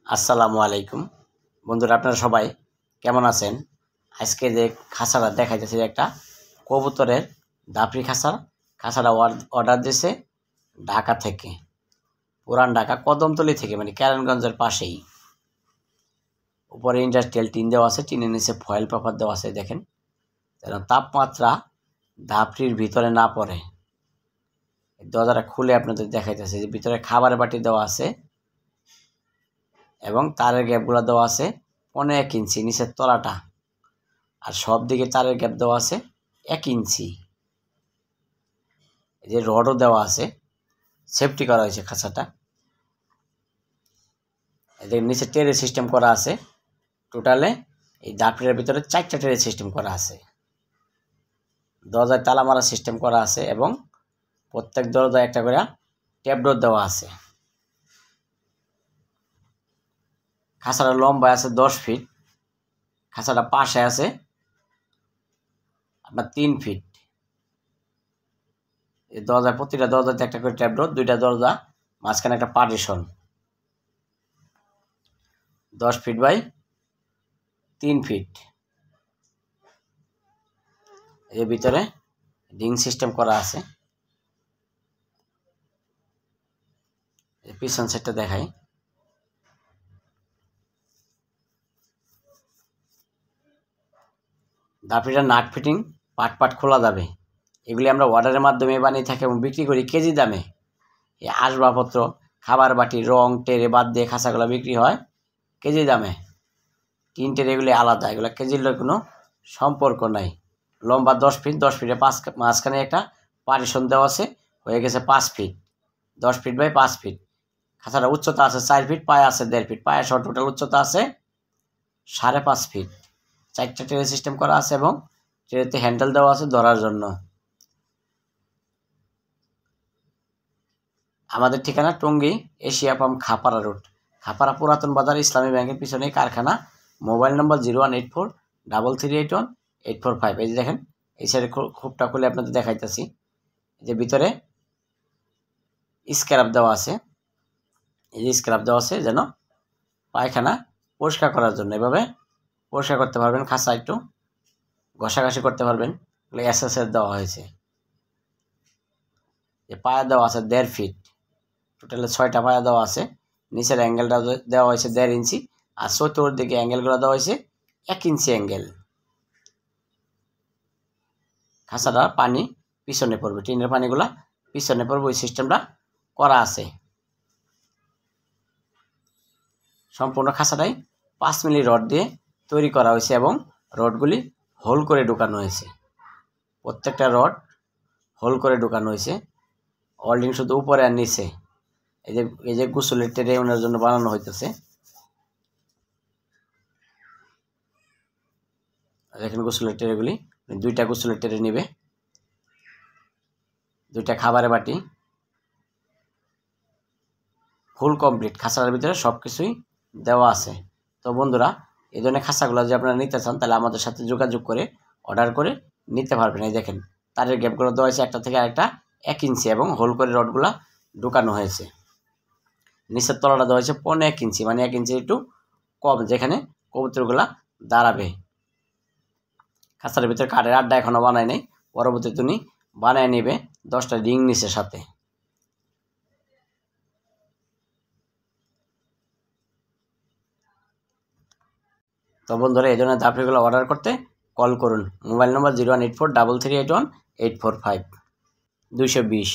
আসসালামু আলাইকুম বন্ধুরা, আপনারা সবাই কেমন আছেন? আজকে যে খাঁচাটা দেখাইতেছে একটা কবুতরের দাপড়ি খাঁচাটা অর্ডার দিয়েছে ঢাকা থেকে, পুরান ঢাকা কদমতলী থেকে, মানে ক্যারানগঞ্জের পাশেই। উপরে ইন্ডাস্ট্রিয়াল টিন দেওয়া আছে, টিনের নিচে ফয়েল পেপার দেওয়া আছে। দেখেন যেন তাপমাত্রা দাপড়ির ভিতরে না পড়ে। দরজাটা খুলে আপনাদের দেখাইতেছে যে ভিতরে খাবারের বাটি দেওয়া আছে এবং তারের গ্যাপগুলো দেওয়া আছে 1.5 ইঞ্চি নিচের তলাটা, আর সব দিকে তারের গ্যাপ দেওয়া আছে 1 ইঞ্চি। এই যে রডও দেওয়া আছে, সেফটি করা হয়েছে খাঁচাটা। এদের নিচে টেরে সিস্টেম করা আছে। টোটালে এই দাপড়ির ভিতরে 4টা টেরে সিস্টেম করা আছে। দরজায় তালা মারা সিস্টেম করা আছে এবং প্রত্যেক দরজায় একটা করে ট্যাপ ডোর দেওয়া আছে। খাঁচাটা লম্বায় আছে 10 ফিট, খাঁচাটা পাশে আছে আপনার 3 ফিট। এই দরজা, প্রতিটা দরজাতে একটা করে ট্যাপ ডোর, 2টা দরজা, মাঝখানে একটা পার্টিশন। 10 feet by 3 fit. এর ভিতরে রিং সিস্টেম করা আছে। পিছন সাইডটা দেখাই। দাপড়িটা নাট ফিটিং পাট পাট খোলা যাবে। এগুলি আমরা অর্ডারের মাধ্যমে বানিয়ে থাকি এবং বিক্রি করি কেজি দামে। এই আসবাবপত্র, খাবার বাটি, রং টেরে বাদ দিয়ে খাঁচাগুলো বিক্রি হয় কেজি দামে। টিন টেরে এগুলি আলাদা, এগুলো কেজির কোনো সম্পর্ক নাই। লম্বা 10 ফিট, 10 ফিটে মাঝখানে একটা পার্টিশন দেওয়া আছে, হয়ে গেছে 5 ফিট। 10 feet by 5 fit. খাঁচাটা উচ্চতা আছে 4 ফিট, পায়ে আছে 1.5 ফিট, পায়ে সহ টোটাল উচ্চতা আছে 5.5 ফিট। 4টা ট্রে সিস্টেম করা আছে এবং ট্রেতে হ্যান্ডেল দেওয়া আছে ধরার জন্য। আমাদের ঠিকানা Tongi Asia pump, Khapara road, Khapara পুরাতন বাজার, ইসলামী ব্যাংকের পিছনে কারখানা। মোবাইল নম্বর 01843384845। এই যে দেখেন, এই সাইডে খোপটা খুলে আপনাদের দেখাইতেছি। এই যে ভিতরে স্ক্র্যাপ দেওয়া আছে, এই যে স্ক্র্যাপ দেওয়া আছে যেন পায়খানা পরিষ্কার করার জন্য। এভাবে পরিষ্কার করতে পারবেন, খাঁচা একটু ঘষাঘষি করতে পারবেন। এগুলো এসএসএস দেওয়া হয়েছে। যে পায়া দেওয়া আছে 1.5 ফিট, টোটালে 6টা পায়া দেওয়া আছে। নিচের অ্যাঙ্গেলটা দেওয়া হয়েছে 1.5 ইঞ্চি, আর চতুর্দিকে অ্যাঙ্গেলগুলো দেওয়া হয়েছে 1 ইঞ্চি অ্যাঙ্গেল। খাঁচাটা পানি পিছনে পড়বে, টিনের পানিগুলা পিছনে পড়বে, ওই সিস্টেমটা করা আছে। সম্পূর্ণ খাঁচাটাই 5 মিলি রড দিয়ে তৈরি করা হয়েছে এবং রডগুলি হোল করে ঢুকানো হয়েছে। প্রত্যেকটা রড হোল করে ঢুকানো হয়েছে। ওয়েল্ডিং শুধু উপরে আর নিচে। এই যে গোসলের ট্রে ওনার জন্য বানানো হইতেছে। দেখেন গোসলের ট্রেগুলি, 2টা গোসলের ট্রে নিবে, 2টা খাবারের বাটি, ফুল কমপ্লিট। খাঁচার ভিতরে সব কিছুই দেওয়া আছে। তো বন্ধুরা, এই ধরনের খাঁচাগুলো যদি আপনারা নিতে চান তাহলে আমাদের সাথে যোগাযোগ করে অর্ডার করে নিতে পারবেন। এই দেখেন তারের গ্যাপগুলো দেওয়া হয়েছে একটা থেকে আরেকটা 1 ইঞ্চি এবং হোল করে রডগুলা ঢুকানো হয়েছে। নিচের তলাটা দেওয়া হয়েছে 1.5 ইঞ্চি, মানে 1 ইঞ্চি একটু কম, যেখানে কবুতরগুলা দাঁড়াবে। খাঁচার ভিতরে কাঠের আড্ডা এখনও বানায় নেই, পরবর্তীতে উনি বানায় নেবে 10টা রিং নিচের সাথে। তো বন্ধুরা, এই ধরনের দাপড়িগুলো অর্ডার করতে কল করুন। মোবাইল নম্বর 01843381845 220।